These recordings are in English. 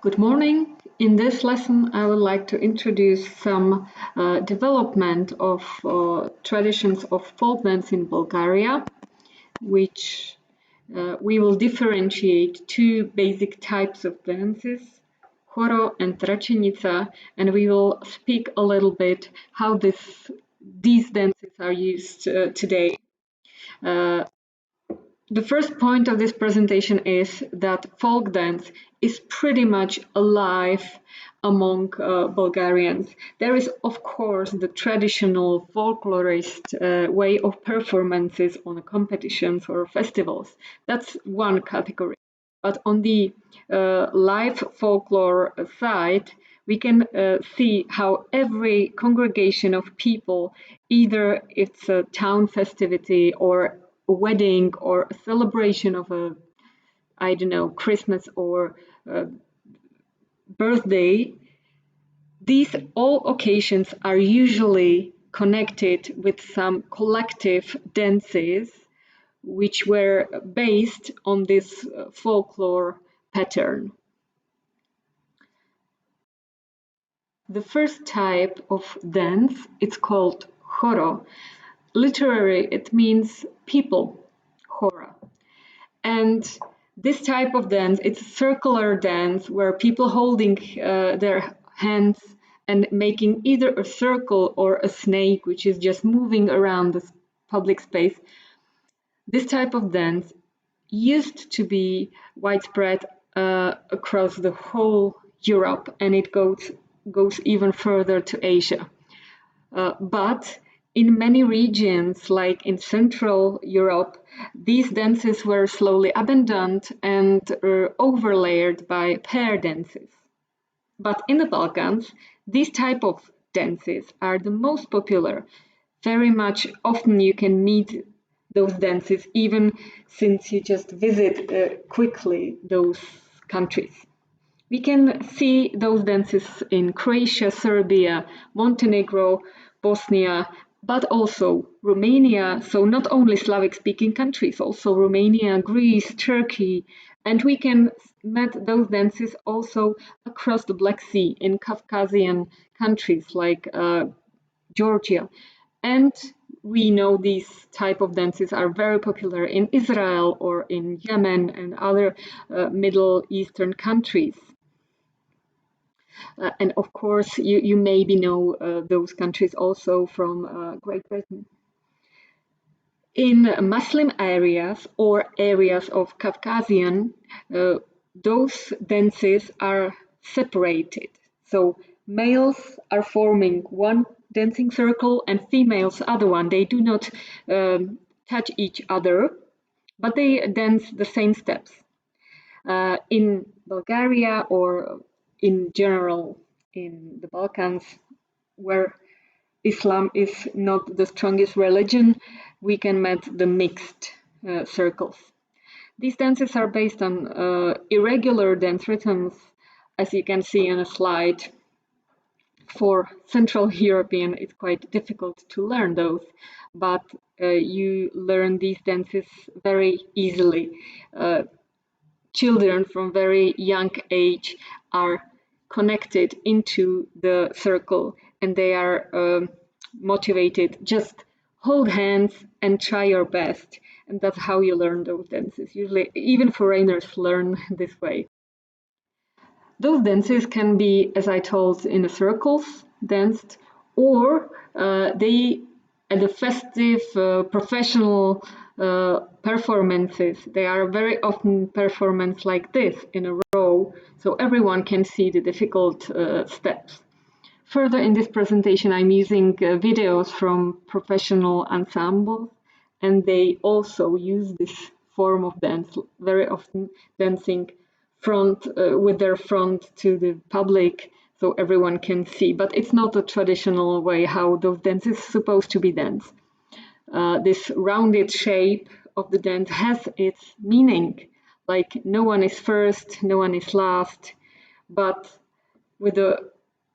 Good morning. In this lesson, I would like to introduce some development of traditions of folk dance in Bulgaria, which we will differentiate two basic types of dances, horo and tračenica, and we will speak a little bit how these dances are used today. The first point of this presentation is that folk dance is pretty much alive among Bulgarians. There is, of course, the traditional folklorist way of performances on competitions or festivals. That's one category. But on the live folklore side, we can see how every congregation of people, either it's a town festivity or a wedding or a celebration of I don't know, Christmas or birthday, these all occasions are usually connected with some collective dances which were based on this folklore pattern. The first type of dance, it's called horo. Literally, it means people, hora. And this type of dance, it's a circular dance where people holding their hands and making either a circle or a snake, which is just moving around this public space. This type of dance used to be widespread across the whole Europe, and it goes even further to Asia. But in many regions, like in Central Europe, these dances were slowly abandoned and overlaid by pair dances. But in the Balkans, these type of dances are the most popular. Very much often you can meet those dances even since you just visit quickly those countries. We can see those dances in Croatia, Serbia, Montenegro, Bosnia, but also Romania. So not only Slavic-speaking countries, also Romania, Greece, Turkey, and we can meet those dances also across the Black Sea in Caucasian countries like Georgia. And we know these type of dances are very popular in Israel or in Yemen and other Middle Eastern countries. And of course, you maybe know those countries also from Great Britain. In Muslim areas or areas of Caucasian, those dances are separated. So males are forming one dancing circle and females other one. They do not touch each other, but they dance the same steps. In Bulgaria or in general in the Balkans, where Islam is not the strongest religion, we can meet the mixed circles. These dances are based on irregular dance rhythms, as you can see in a slide. For Central European, it's quite difficult to learn those, but you learn these dances very easily. Children from very young age are connected into the circle and they are motivated. Just hold hands and try your best. And that's how you learn those dances. Usually, even foreigners learn this way. Those dances can be, as I told, in the circles danced, or they at the festive professional performances. They are very often performance like this in a row, so everyone can see the difficult steps. Further in this presentation, I'm using videos from professional ensembles, and they also use this form of dance, very often dancing front with their front to the public so everyone can see. But it's not the traditional way how those dances supposed to be danced. This rounded shape of the dance has its meaning, like no one is first, no one is last, but with a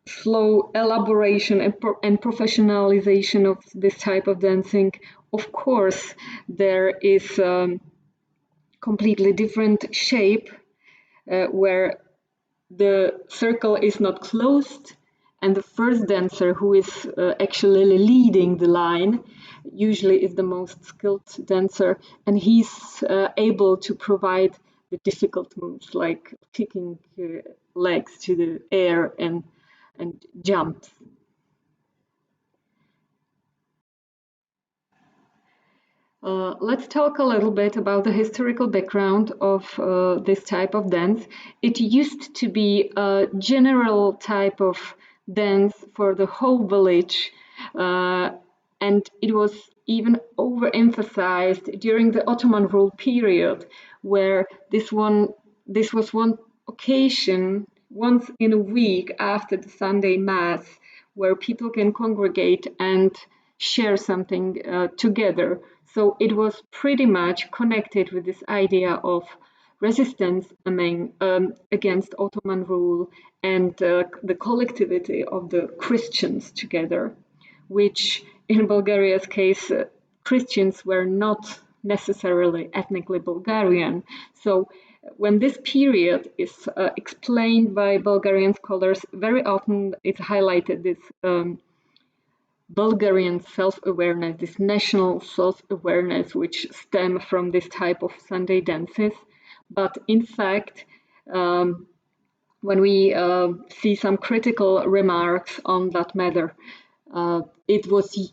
slow elaboration and professionalization of this type of dancing, of course, there is completely different shape where the circle is not closed, and the first dancer who is actually leading the line usually is the most skilled dancer, and he's able to provide the difficult moves like kicking legs to the air and jumps. Let's talk a little bit about the historical background of this type of dance. It used to be a general type of dance for the whole village, and it was even overemphasized during the Ottoman rule period, where this was one occasion once in a week after the Sunday Mass, where people can congregate and share something together. So it was pretty much connected with this idea of resistance against Ottoman rule and the collectivity of the Christians together, which in Bulgaria's case, Christians were not necessarily ethnically Bulgarian. So when this period is explained by Bulgarian scholars, very often it's highlighted this Bulgarian self-awareness, this national self-awareness, which stem from this type of Sunday dances. But in fact, when we see some critical remarks on that matter, it was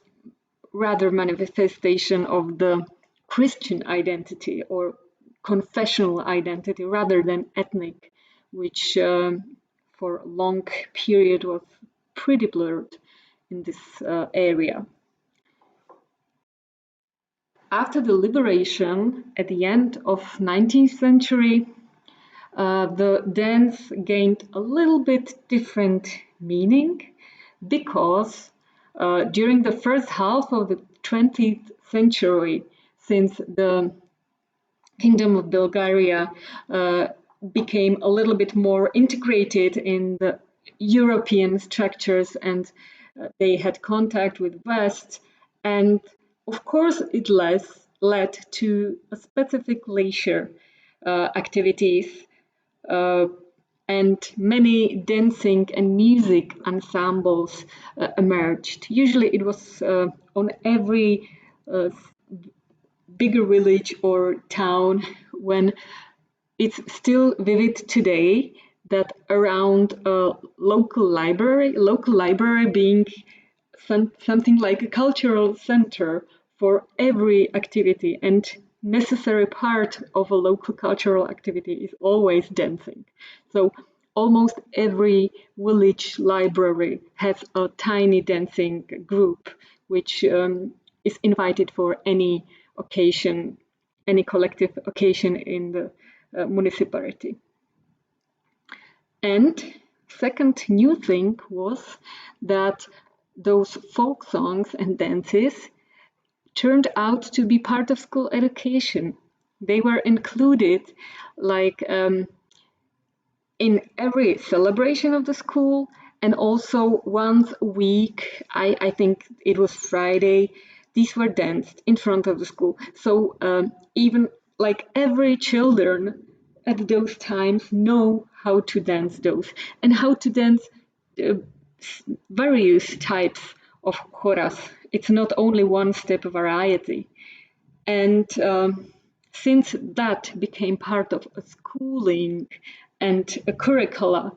rather manifestation of the Christian identity or confessional identity rather than ethnic, which for a long period was pretty blurred in this area. After the liberation at the end of 19th century, the dance gained a little bit different meaning because during the first half of the 20th century, since the Kingdom of Bulgaria became a little bit more integrated in the European structures and they had contact with West, and of course it led to a specific leisure activities and many dancing and music ensembles emerged. Usually it was on every bigger village or town, when it's still vivid today that around a local library being something like a cultural center for every activity, and necessary part of a local cultural activity is always dancing. So almost every village library has a tiny dancing group which is invited for any occasion, any collective occasion in the municipality. And second new thing was that those folk songs and dances turned out to be part of school education. They were included like in every celebration of the school, and also once a week, I think it was Friday, these were danced in front of the school. So even like every children at those times know how to dance those and how to dance various types of choras. It's not only one step variety. And since that became part of a schooling and a curricula,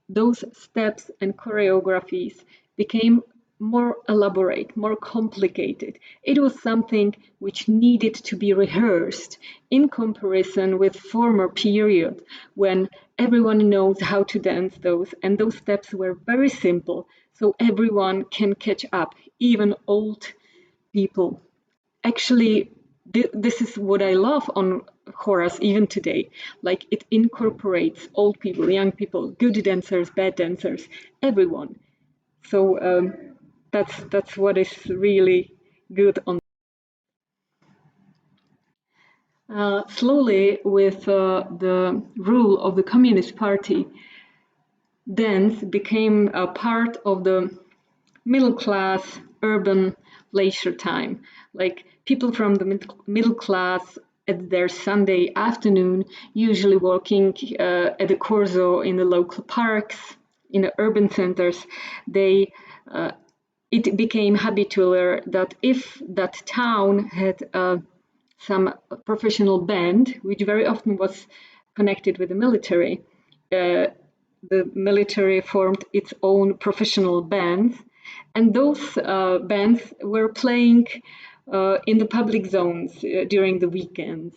those steps and choreographies became more elaborate, more complicated. It was something which needed to be rehearsed in comparison with former period when everyone knows how to dance those, and those steps were very simple, so everyone can catch up, even old people. Actually, this is what I love on Horace even today. Like it incorporates old people, young people, good dancers, bad dancers, everyone. So that's what is really good on. Slowly, with the rule of the Communist Party, dance became a part of the middle class urban leisure time. Like people from the middle class at their Sunday afternoon, usually walking at the corso in the local parks, in the urban centers. It became habitual that if that town had some professional band, which very often was connected with the military, the military formed its own professional bands, and those bands were playing in the public zones during the weekends.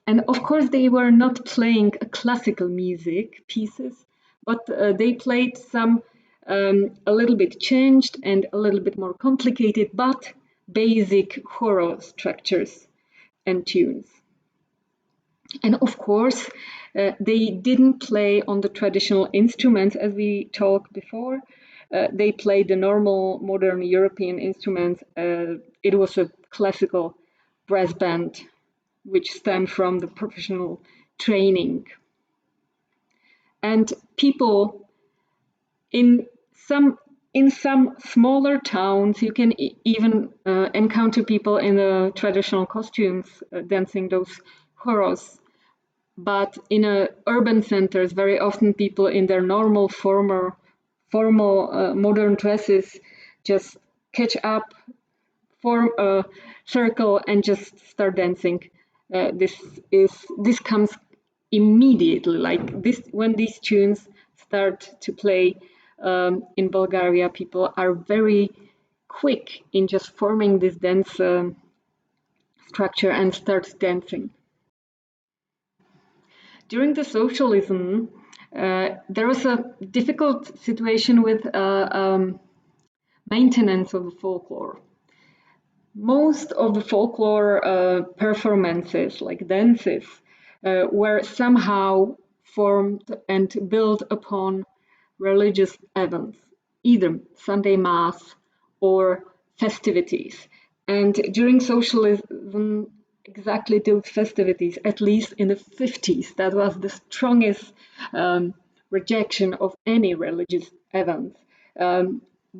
And of course, they were not playing classical music pieces, but they played some a little bit changed and a little bit more complicated, but basic choro structures and tunes. And of course, they didn't play on the traditional instruments as we talked before. They played the normal modern European instruments. It was a classical brass band, which stemmed from the professional training. And people in some smaller towns, you can even encounter people in the traditional costumes dancing those choros. But in urban centers, very often people in their normal formal modern dresses just catch up, form a circle, and just start dancing. This comes immediately, like this when these tunes start to play in Bulgaria. People are very quick in just forming this dance structure and start dancing. During the socialism, there was a difficult situation with maintenance of the folklore. Most of the folklore performances, like dances, were somehow formed and built upon religious events, either Sunday Mass or festivities. And during socialism, exactly those festivities, at least in the 50s, that was the strongest rejection of any religious events.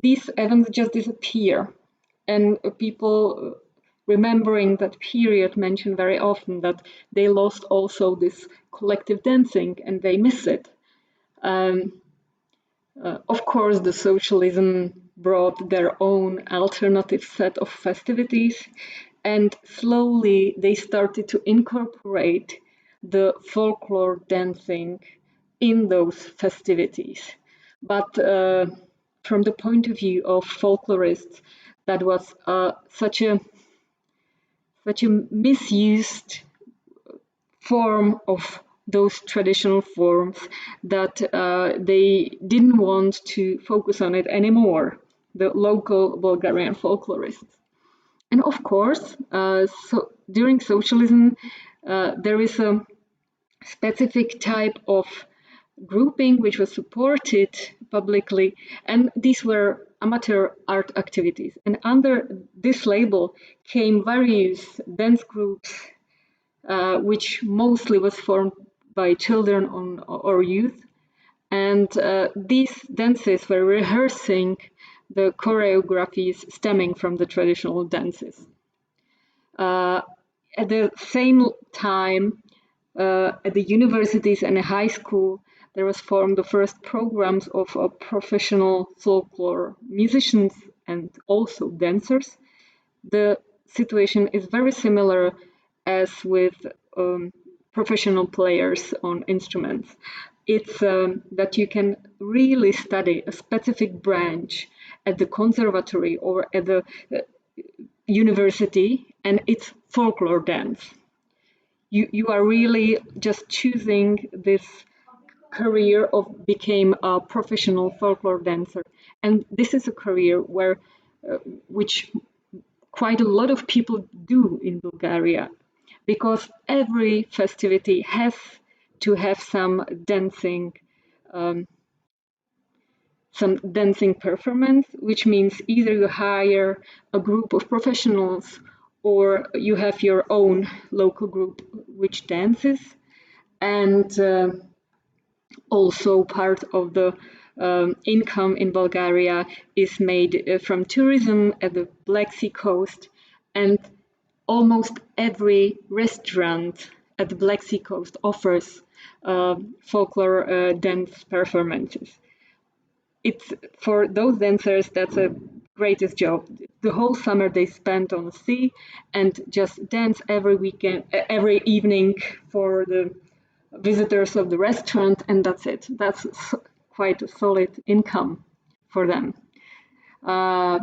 These events just disappear, and people remembering that period mention very often that they lost also this collective dancing and they miss it. Of course, the socialism brought their own alternative set of festivities, and slowly they started to incorporate the folklore dancing in those festivities. But from the point of view of folklorists, that was such a misused form of those traditional forms that they didn't want to focus on it anymore, the local Bulgarian folklorists. And of course, so during socialism, there is a specific type of grouping which was supported publicly, and these were amateur art activities. And under this label came various dance groups, which mostly was formed by children or youth. And these dances were rehearsing the choreographies stemming from the traditional dances. At the same time, at the universities and the high school, there was formed the first programs of professional folklore musicians and also dancers. The situation is very similar as with professional players on instruments. It's that you can really study a specific branch at the conservatory or at the university, and it's folklore dance. You are really just choosing this career of became a professional folklore dancer, and this is a career where which quite a lot of people do in Bulgaria, because every festivity has to have some dancing performance, which means either you hire a group of professionals or you have your own local group which dances. And also part of the income in Bulgaria is made from tourism at the Black Sea coast. And almost every restaurant at the Black Sea coast offers folklore dance performances. It's for those dancers that's a greatest job. The whole summer they spend on the sea and just dance every weekend, every evening for the visitors of the restaurant, and that's it. That's quite a solid income for them. Uh,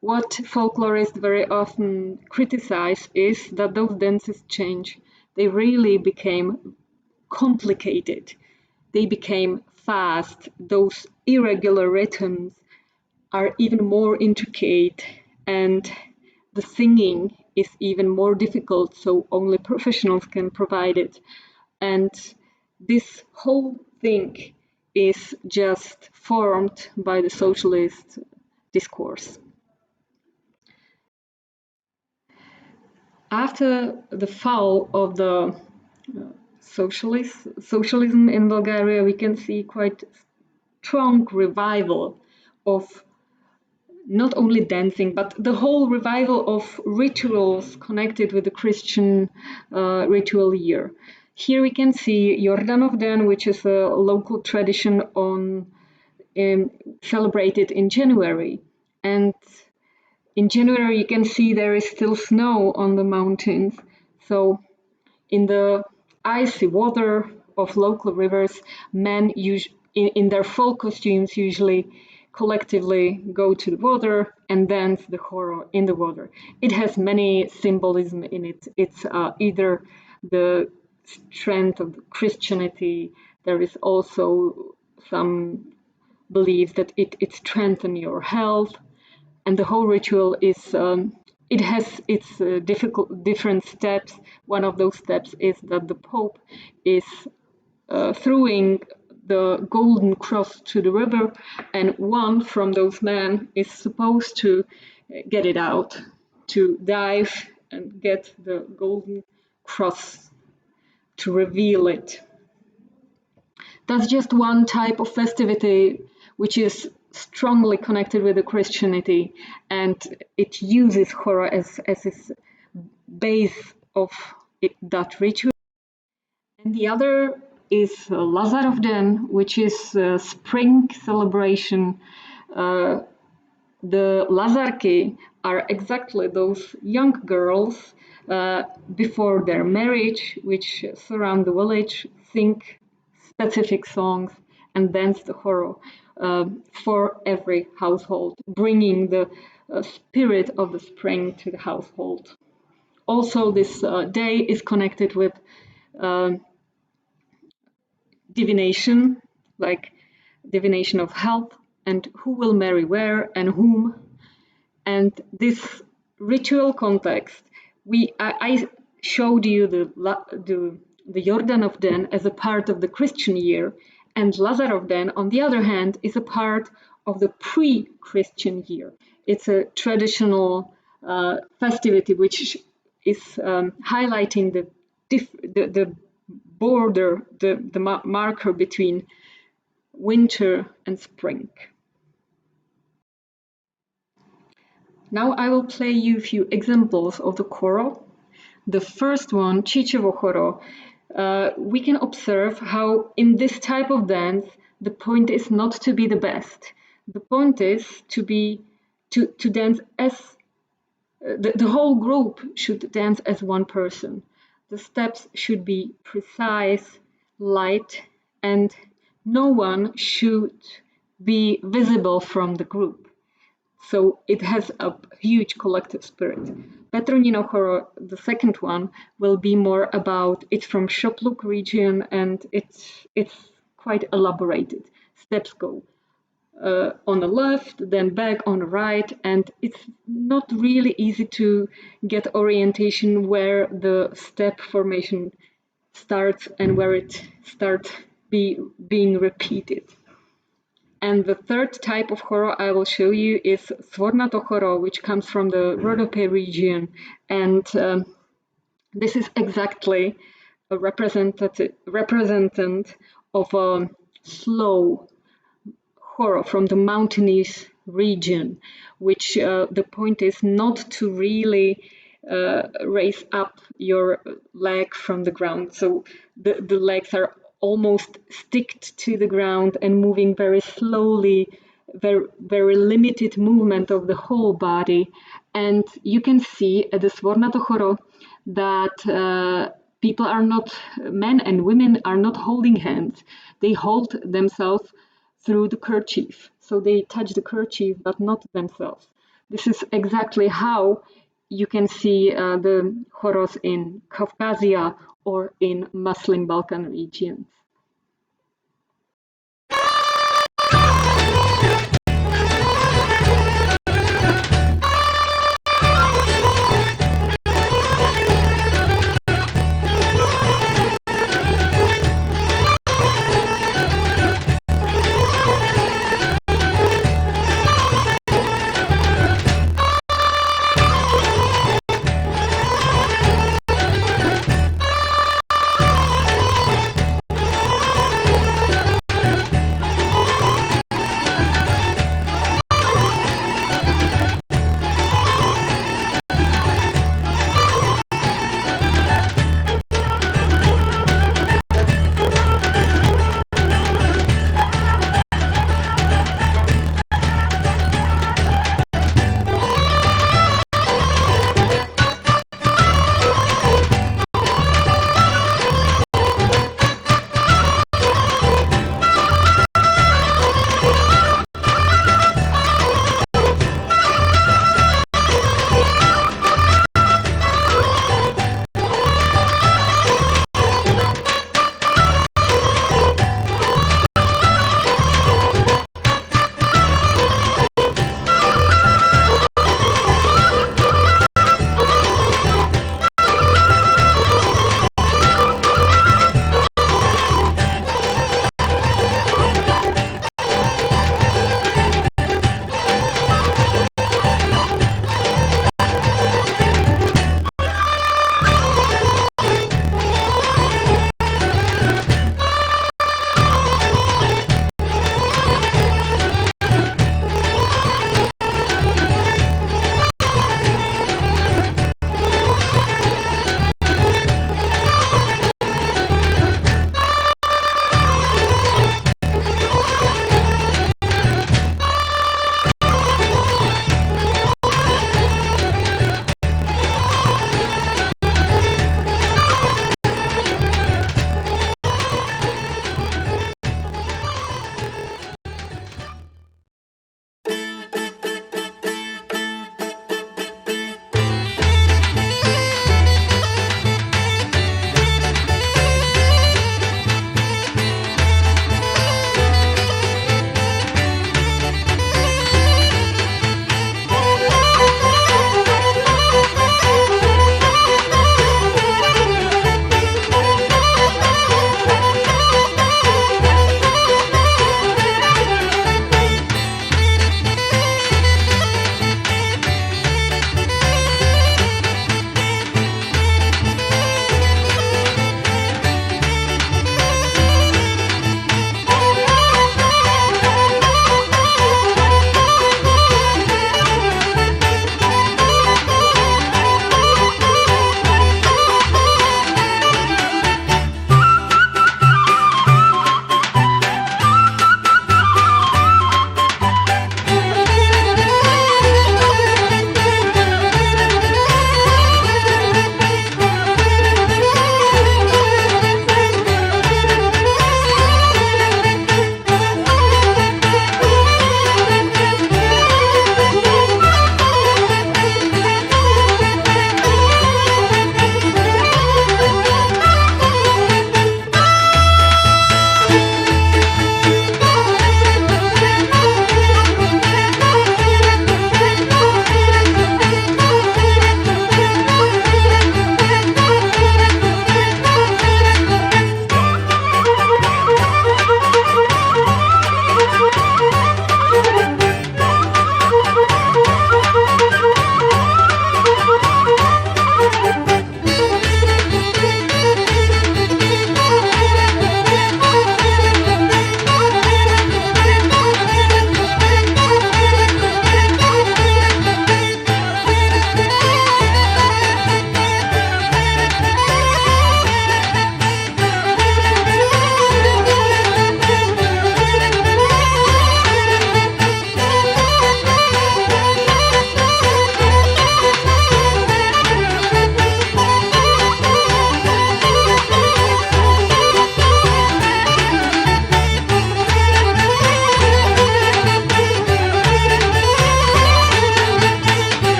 what folklorists very often criticize is that those dances change. They really became complicated. They became fast. Those irregular rhythms are even more intricate, and the singing is even more difficult, so only professionals can provide it. And this whole thing is just formed by the socialist discourse. After the fall of the socialism in Bulgaria, we can see quite strong revival of not only dancing, but the whole revival of rituals connected with the Christian ritual year. Here we can see Jordanov Den, which is a local tradition celebrated in January. And in January, you can see there is still snow on the mountains. So in the icy water of local rivers, men in their fall costumes usually collectively go to the water and dance the choro in the water. It has many symbolism in it. It's either the strength of Christianity. There is also some belief that it strengthens your health, and the whole ritual is it has its different steps. One of those steps is that the Pope is throwing the golden cross to the river, and one from those men is supposed to get it out, to dive and get the golden cross to reveal it. That's just one type of festivity which is strongly connected with the Christianity, and it uses choro as its base of that ritual. And the other is Lazarov Den, which is a spring celebration. The Lazarki are exactly those young girls before their marriage, which surround the village, sing specific songs, and dance the choro for every household, bringing the spirit of the spring to the household. Also, this day is connected with uh, divination, like divination of health and who will marry where and whom. And this ritual context, I showed you the Jordanov Den as a part of the Christian year, and Lazarov Den, on the other hand, is a part of the pre-Christian year. It's a traditional festivity which is highlighting the border, the marker between winter and spring. Now I will play you a few examples of the choro. The first one, Chichevo choro, we can observe how in this type of dance, the point is not to be the best. The point is to dance as the whole group should dance as one person. The steps should be precise, light, and no one should be visible from the group. So it has a huge collective spirit. Petronino choro, the second one, will be more about, it's from Shopluk region, and it's quite elaborated. Steps go on the left, then back on the right, and it's not really easy to get orientation where the step formation starts and where it starts being repeated. And the third type of choro I will show you is Svornato choro, which comes from the Rhodope region. And this is exactly a representant of a slow choro from the mountainous region, which the point is not to really raise up your leg from the ground. So the legs are almost sticked to the ground and moving very slowly, very limited movement of the whole body. And you can see at the Svornato Choro that people are not, men and women are not holding hands. They hold themselves through the kerchief. So they touch the kerchief, but not themselves. This is exactly how you can see the choros in Caucasia or in Muslim Balkan regions.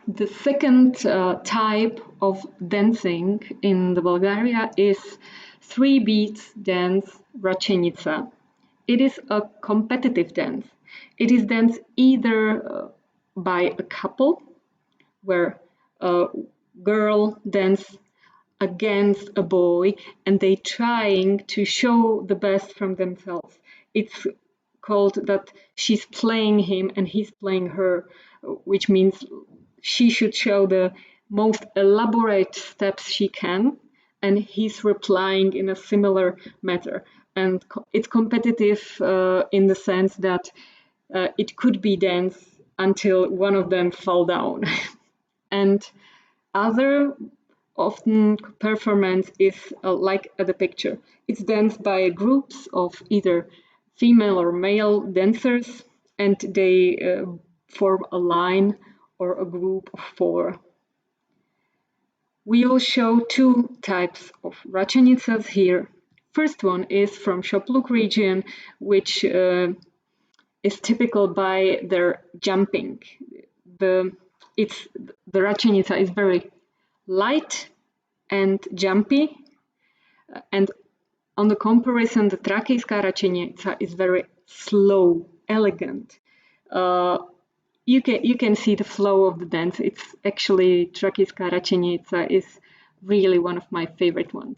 The second type of dancing in the Bulgaria is three beats dance Rachenica. It is a competitive dance. It is danced either by a couple, where a girl dance against a boy and they trying to show the best from themselves. It's called that she's playing him and he's playing her, which means she should show the most elaborate steps she can and he's replying in a similar manner. And it's competitive in the sense that it could be dance until one of them fall down. And other often performance is like the picture. It's danced by groups of either female or male dancers, and they form a line or a group of four. We will show two types of Rachenicas here. First one is from Shopluk region, which is typical by their jumping. The Rachenica is very light and jumpy, and on the comparison, the Trakijska Rachenica is very slow, elegant. You can see the flow of the dance. It's actually Trakijska Rachenica is really one of my favorite ones.